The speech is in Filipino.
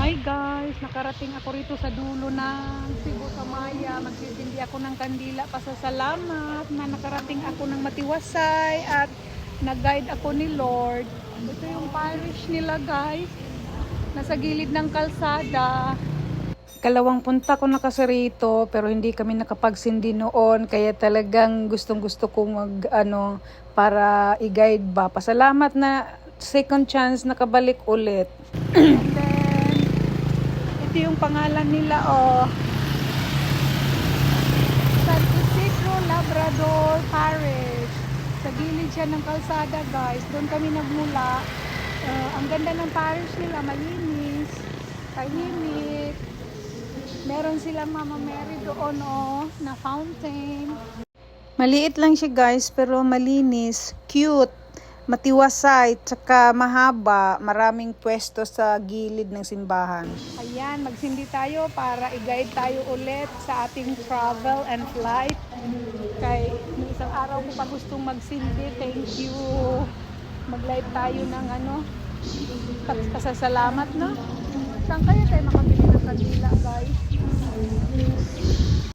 Hi guys, nakarating ako rito sa dulo ng Cebu sa Maya. Magsisindi ako ng kandila. Pasasalamat na nakarating ako ng matiwasay at nag-guide ako ni Lord. Ito yung parish nila guys. Nasa gilid ng kalsada. Kalawang punta ko na kasi rito pero hindi kami nakapagsindi noon kaya talagang gustong-gusto kong para i-guide ba. Pasalamat na second chance nakabalik ulit. And then ito yung pangalan nila San Isidro Labrador Parish. Sa gilid siya ng kalsada guys. Doon kami nagmula. Ang ganda ng parish nila, malinis, tahimik. Meron silang Mama Mary doon na fountain. Maliit lang siya guys pero malinis, cute, matiwasay, tsaka mahaba. Maraming pwesto sa gilid ng simbahan. Ayan, magsindi tayo para i-guide tayo ulit sa ating travel and flight. Kay isang araw ko pa gustong magsindi. Thank you. Mag-live tayo ng pasasalamat, no? Saan kaya tayo makabili ng kandila guys?